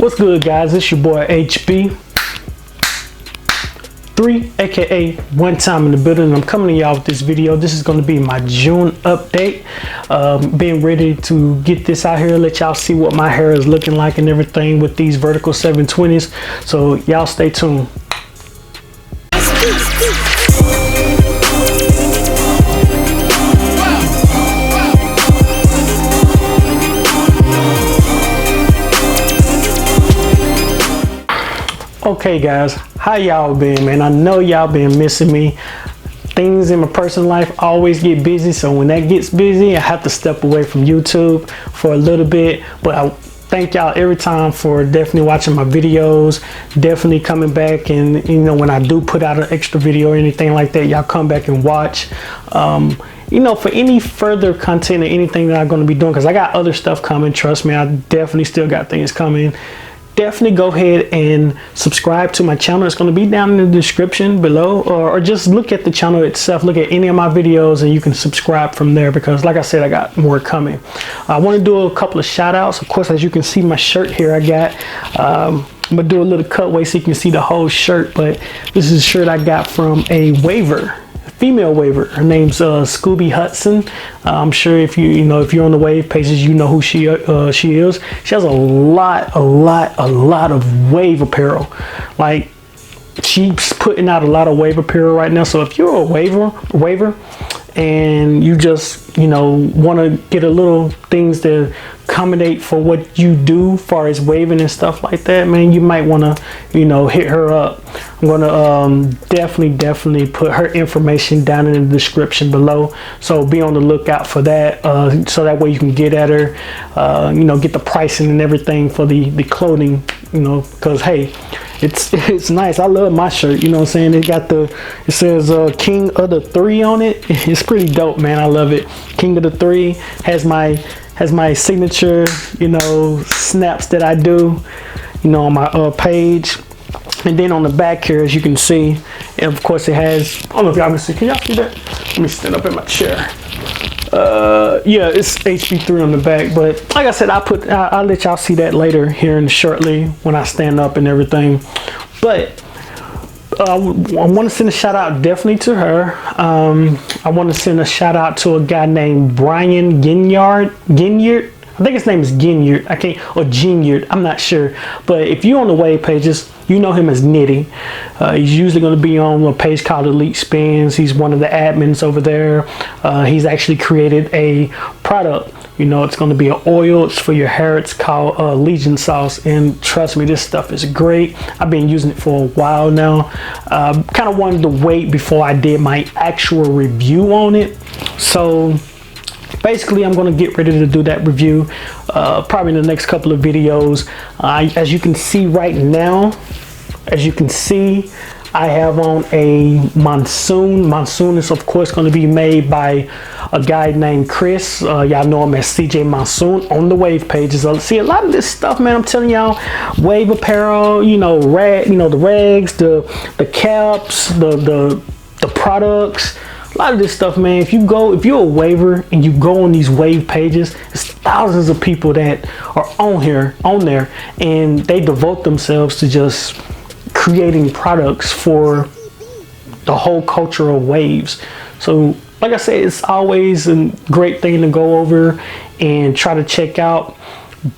What's good, guys? It's your boy HB3, aka One Time in the Building. I'm coming to y'all with this video. This is going to be my June update. Being ready to get this out here, let y'all see what my hair is looking like and everything with these vertical 720s. So y'all stay tuned. Okay guys, how y'all been, man? I know y'all been missing me. Things in my personal life always get busy, so when that gets busy I have to step away from YouTube for a little bit. But I thank y'all every time for definitely watching my videos, definitely coming back, and you know, when I do put out an extra video or anything like that, y'all come back and watch. You know, for any further content or anything that I'm going to be doing, because I got other stuff coming, trust me, I definitely still got things coming. Definitely go ahead and subscribe to my channel. It's going to be down in the description below, or just look at the channel itself, look at any of my videos, and you can subscribe from there, because like I said, I got more coming. I want to do a couple of shout outs. Of course, as you can see, my shirt here I got, I'm gonna do a little cutaway so you can see the whole shirt, but this is a shirt I got from a waiver, female waiver. Her name's Scooby Hudson. I'm sure if you're on the wave pages, you know who she is. She has a lot of wave apparel. Like, she's putting out a lot of wave apparel right now. So if you're a waiver and you just want to get a little things to accommodate for what you do far as waving and stuff like that, man, you might want to hit her up. I'm gonna definitely put her information down in the description below, so be on the lookout for that, so that way you can get at her, get the pricing and everything for the clothing, because hey, it's nice. I love my shirt, you know what I'm saying? It says King of the Three on it. It's pretty dope, man. I love it. King of the Three has my signature snaps that I do on my page. And then on the back here, as you can see, and of course it has, I don't know if y'all can see, can y'all see that? Let me stand up in my chair. Yeah, it's HB3 on the back, but like I said, I'll let y'all see that later here and shortly when I stand up and everything. But I want to send a shout out definitely to her. I want to send a shout out to a guy named Brian Ginyard. I think his name is Ginyard. Or Ginyard. I'm not sure. But if you're on the wave pages, you know him as Nitty. He's usually going to be on a page called Elite Spins. He's one of the admins over there. He's actually created a product. It's going to be an oil. It's for your hair. It's called Legion Sauce. And trust me, this stuff is great. I've been using it for a while now. Kind of wanted to wait before I did my actual review on it. So basically, I'm going to get ready to do that review probably in the next couple of videos. As you can see right now, I have on a Monsoon. Monsoon is of course going to be made by a guy named Chris. Y'all know him as CJ Monsoon on the wave pages. See, a lot of this stuff, man, I'm telling y'all, wave apparel, the rags, the caps, the products. A lot of this stuff, man, if you're a waiver and you go on these wave pages, there's thousands of people that are on there, and they devote themselves to just creating products for the whole culture of waves. So like I said, it's always a great thing to go over and try to check out.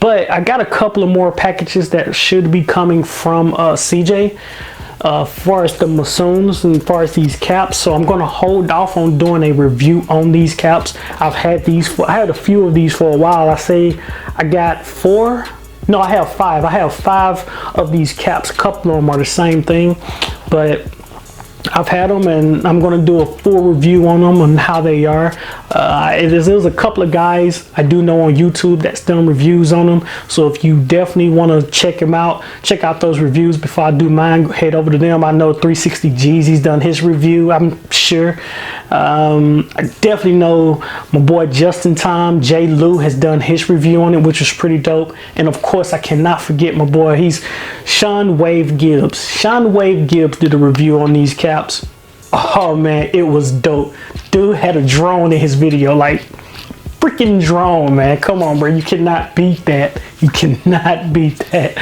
But I got a couple of more packages that should be coming from CJ. As far as the Monsoons and as far as these caps, so I'm going to hold off on doing a review on these caps. I had a few of these for a while. I say I got 4. No, I have 5. I have 5 of these caps. A couple of them are the same thing, but I've had them, and I'm going to do a full review on them and how they are. There's a couple of guys I do know on YouTube that's done reviews on them. So if you definitely want to check out those reviews before I do mine, head over to them. I know 360 G's, he's done his review, I'm sure. I definitely know my boy Justin Tom, J. Lou, has done his review on it, which was pretty dope. And of course, I cannot forget my boy, he's Sean Wave Gibbs. Sean Wave Gibbs did a review on these caps. Oh man, it was dope. Dude had a drone in his video, like freaking drone, man. Come on, bro. You cannot beat that. You cannot beat that.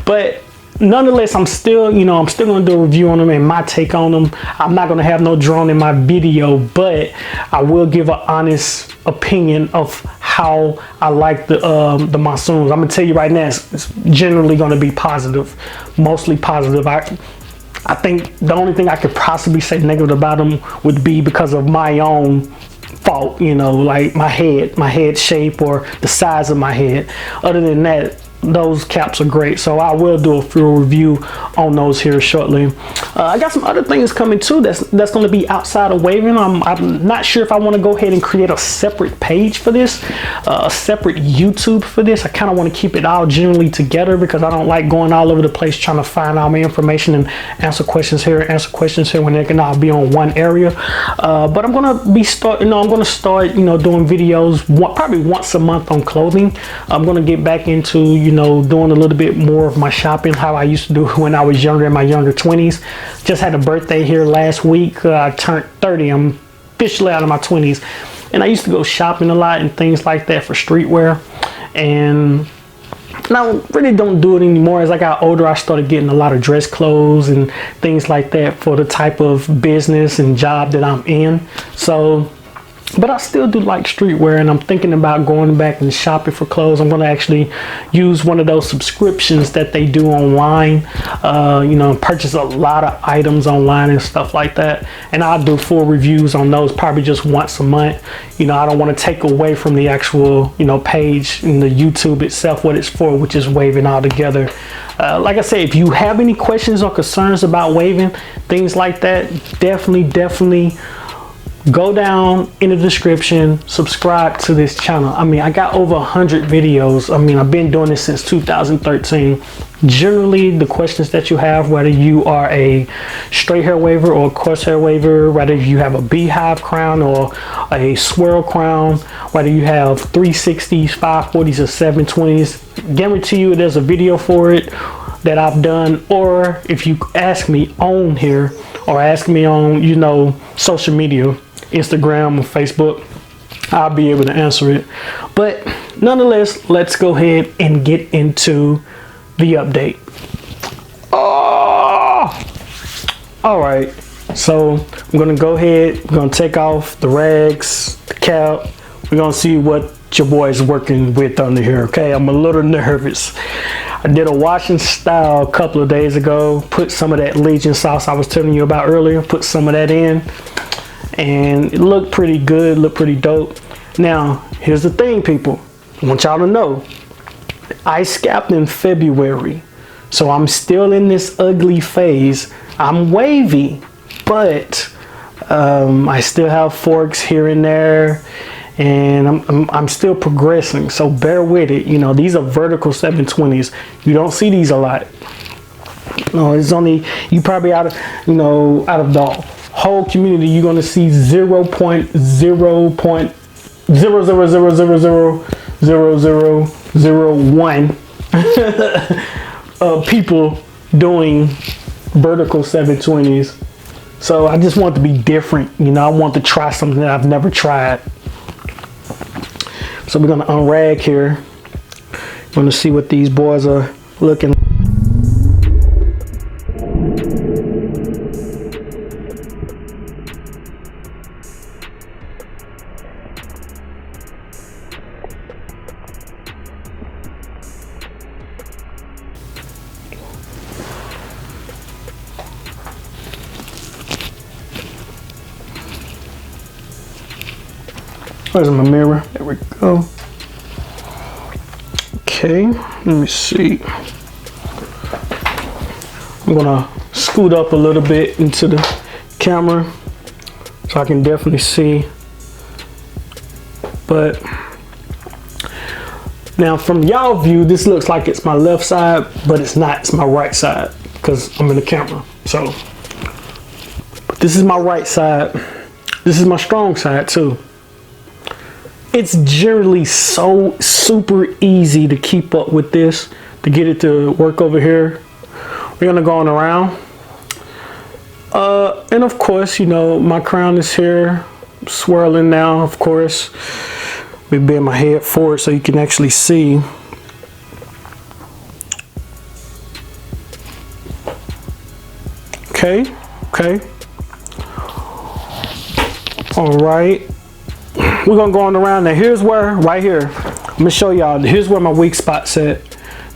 But nonetheless, I'm still gonna do a review on them and my take on them. I'm not gonna have no drone in my video, but I will give an honest opinion of how I like the Monsoons. I'm gonna tell you right now, it's generally gonna be positive, mostly positive. I think the only thing I could possibly say negative about them would be because of my own fault, like my head shape or the size of my head. Other than that, those caps are great, so I will do a full review on those here shortly. I got some other things coming too that's going to be outside of waving. I'm not sure if I want to go ahead and create a separate page for this, a separate YouTube for this. I kind of want to keep it all generally together because I don't like going all over the place trying to find all my information and answer questions here when they can all be on one area. But I'm going to be start doing videos probably once a month on clothing. I'm going to get back into doing a little bit more of my shopping, how I used to do when I was younger, in my younger 20s. Just had a birthday here last week. I turned 30. I'm officially out of my 20s. And I used to go shopping a lot and things like that for streetwear. And I really don't do it anymore. As I got older, I started getting a lot of dress clothes and things like that for the type of business and job that I'm in. So, but I still do like streetwear, and I'm thinking about going back and shopping for clothes. I'm going to actually use one of those subscriptions that they do online, purchase a lot of items online and stuff like that. And I'll do full reviews on those probably just once a month. I don't want to take away from the actual, page in the YouTube itself, what it's for, which is waving altogether. Like I said, if you have any questions or concerns about waving, things like that, definitely go down in the description, subscribe to this channel. I got over 100 videos. I've been doing this since 2013. Generally, the questions that you have, whether you are a straight hair waver or a coarse hair waver, whether you have a beehive crown or a swirl crown, whether you have 360s, 540s, or 720s, guarantee you there's a video for it that I've done. Or if you ask me on here or ask me on, social media, Instagram or Facebook, I'll be able to answer it. But nonetheless, let's go ahead and get into the update. All right, so I'm gonna go ahead, we're gonna take off the rags, the cap. We're gonna see what your boy is working with under here. Okay, I'm a little nervous. I did a washing style a couple of days ago, put some of that Legion sauce I was telling you about earlier, put some of that in, and it looked pretty good, looked pretty dope. Now, here's the thing, people. I want y'all to know, I scalped in February, so I'm still in this ugly phase. I'm wavy, but I still have forks here and there, and I'm still progressing, so bear with it. These are vertical 720s. You don't see these a lot. No, it's only, you probably out of the whole community, you're going to see 0.000000001 people doing vertical 720s. So I just want to be different. I want to try something that I've never tried. So we're going to unrag here. We're going to see what these boys are looking like. Where's my mirror? There we go. Okay, let me see. I'm gonna scoot up a little bit into the camera so I can definitely see. But now from y'all view, this looks like it's my left side, but it's not. It's my right side because I'm in the camera. So, but this is my right side. This is my strong side too. It's generally so super easy to keep up with this, to get it to work over here. We're gonna go on around. And of course, my crown is here, swirling now, of course. We bend my head forward so you can actually see. Okay. All right. We're gonna go on around now. Here's where, right here, I'm gonna show y'all. Here's where my weak spot's at.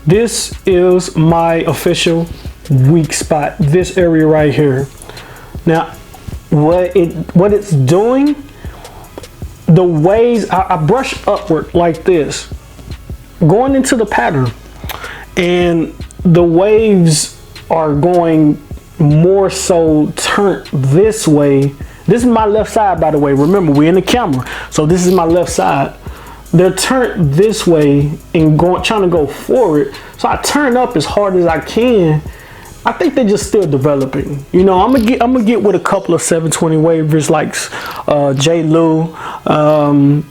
This is my official weak spot. This area right here. Now, what it's doing, the waves, I brush upward like this, going into the pattern, and the waves are going more so turned this way. This is my left side, by the way. Remember, we're in the camera, so this is my left side. They're turned this way and trying to go forward. So I turn up as hard as I can. I think they're just still developing. You know, I'm gonna get with a couple of 720 wavers like J. Lou, and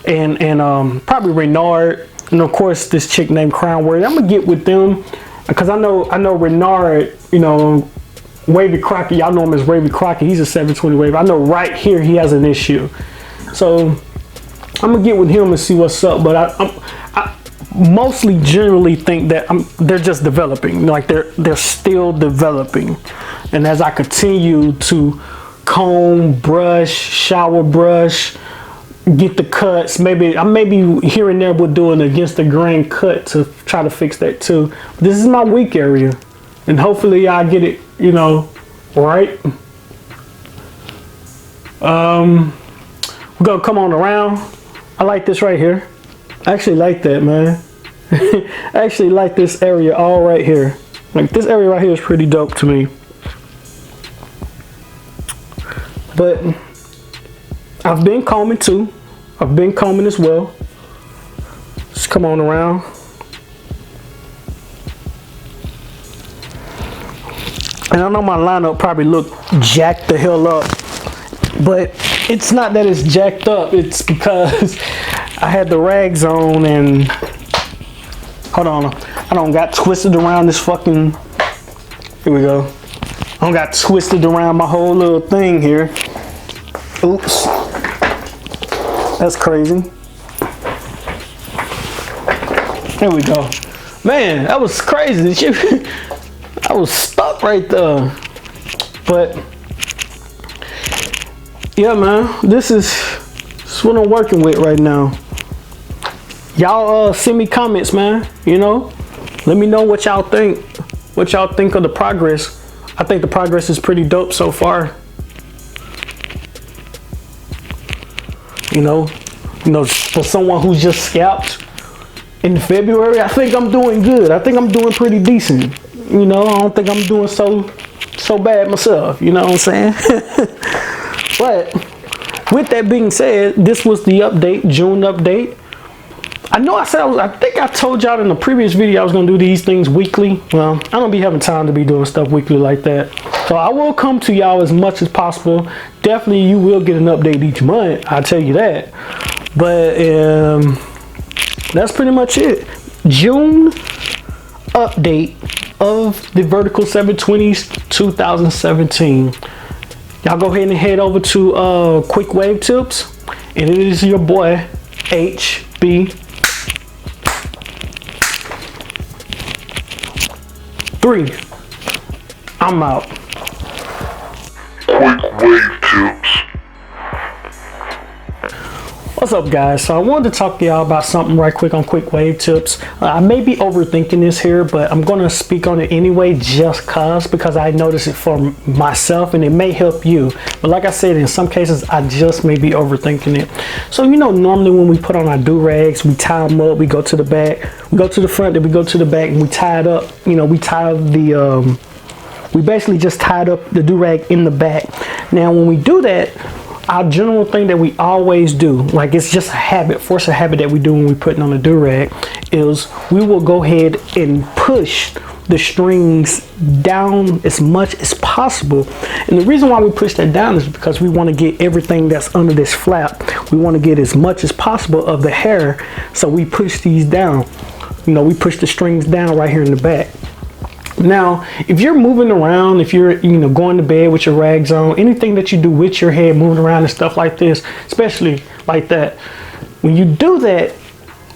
probably Ginyard, and of course this chick named Crown Word. I'm gonna get with them because I know Ginyard. You know, Wavy Crockett. Y'all know him as Wavy Crockett. He's a 720 waver. I know right here he has an issue. So I'm gonna get with him and see what's up. But I mostly generally think that they're just developing. Like they're still developing. And as I continue to comb, brush, shower brush, get the cuts, maybe here and there we'll do an against the grain cut to try to fix that too. This is my weak area, and hopefully I get it, you know, right. We're gonna come on around. I like this right here. I actually like that, man. I actually like this area all right here. Like this area right here is pretty dope to me. But I've been combing too. I've been combing as well. Just come on around. And I know my lineup probably look jacked the hell up, but it's not that it's jacked up. It's because I had the rags on and hold on, I don't got twisted around this fucking, here we go. I don't got twisted around my whole little thing here. Oops, that's crazy. There we go. Man, that was crazy. I was stuck right there. But yeah, man, this is what I'm working with right now. Y'all send me comments, man. You know, let me know what y'all think. What y'all think of the progress. I think the progress is pretty dope so far. You know, for someone who's just scalped in February, I think I'm doing good. I think I'm doing pretty decent. You know, I don't think I'm doing so bad myself. You know what I'm saying? But with that being said, this was the update, June update. I know I said I think I told y'all in the previous video I was gonna do these things weekly. Well, I don't be having time to be doing stuff weekly like that. So I will come to y'all as much as possible. Definitely you will get an update each month, I'll tell you that. But that's pretty much it. June update of the Vertical 720s 2017. Y'all go ahead and head over to Quick Wave Tips, and it is your boy HB3. I'm out. Quick Wave Tips. What's up, guys? So I wanted to talk to y'all about something right quick on Quick Wave Tips. I may be overthinking this here, but I'm going to speak on it anyway just because I noticed it for myself and it may help you. But like I said, in some cases, I just may be overthinking it. So, you know, normally when we put on our do-rags, we tie them up, we go to the back, we go to the front, then we go to the back and we tie it up. You know, we tie the, we basically just tied up the do-rag in the back. Now, when we do that, our general thing that we always do, like it's just a habit, force a habit that we do when we're putting on a do-rag, is we will go ahead and push the strings down as much as possible. And the reason why we push that down is because we want to get everything that's under this flap. We want to get as much as possible of the hair, so we push these down. You know, we push the strings down right here in the back. Now, if you're moving around, if you're, you know, going to bed with your rags on, anything that you do with your head moving around and stuff like this, especially like that, when you do that,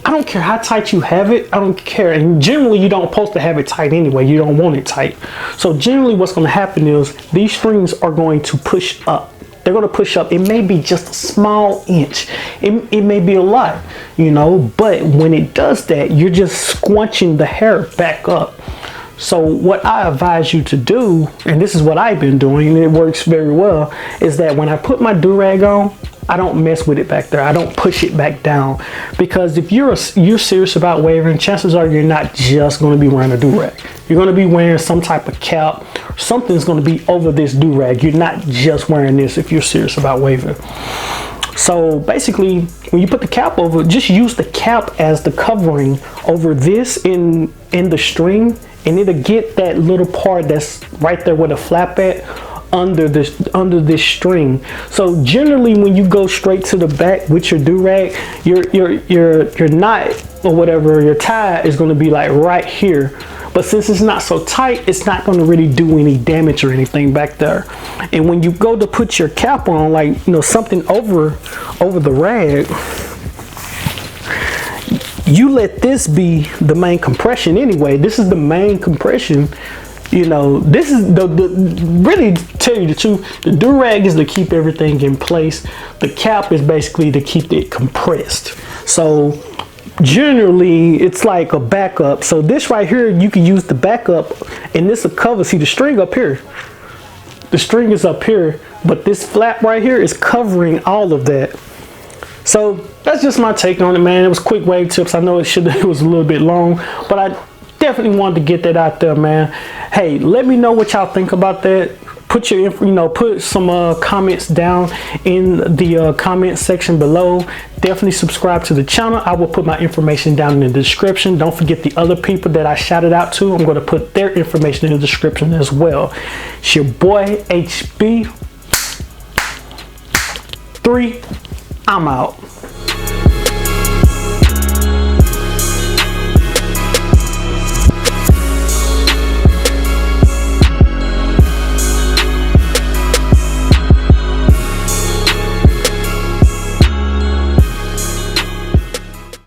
I don't care how tight you have it. I don't care. And generally, you don't supposed to have it tight anyway. You don't want it tight. So generally, what's going to happen is these strings are going to push up. They're going to push up. It may be just a small inch. It may be a lot, you know. But when it does that, you're just squunching the hair back up. So what I advise you to do, and this is what I've been doing, and it works very well, is that when I put my do-rag on, I don't mess with it back there. I don't push it back down, because if you're serious about waving, chances are you're not just going to be wearing a do-rag. You're going to be wearing some type of cap. Something's going to be over this do-rag. You're not just wearing this if you're serious about waving. So basically, when you put the cap over, just use the cap as the covering over this in the string, and it'll get that little part that's right there with a flap at under this string. So generally, when you go straight to the back with your do-rag, your knot or whatever, your tie is going to be like right here. But since it's not so tight, it's not going to really do any damage or anything back there. And when you go to put your cap on, like, you know, something over the rag, you let this be the main compression anyway. This is the main compression. You know, this is the really, to tell you the truth, the do-rag is to keep everything in place. The cap is basically to keep it compressed. So generally it's like a backup. So this right here, you can use the backup, and this will cover, see the string up here. The string is up here, but this flap right here is covering all of that. So that's just my take on it, man. It was quick wave tips. I know it was a little bit long, but I definitely wanted to get that out there, man. Hey, let me know what y'all think about that. Put your, put some comments down in the comment section below. Definitely subscribe to the channel. I will put my information down in the description. Don't forget the other people that I shouted out to. I'm going to put their information in the description as well. It's your boy HB3. I'm out.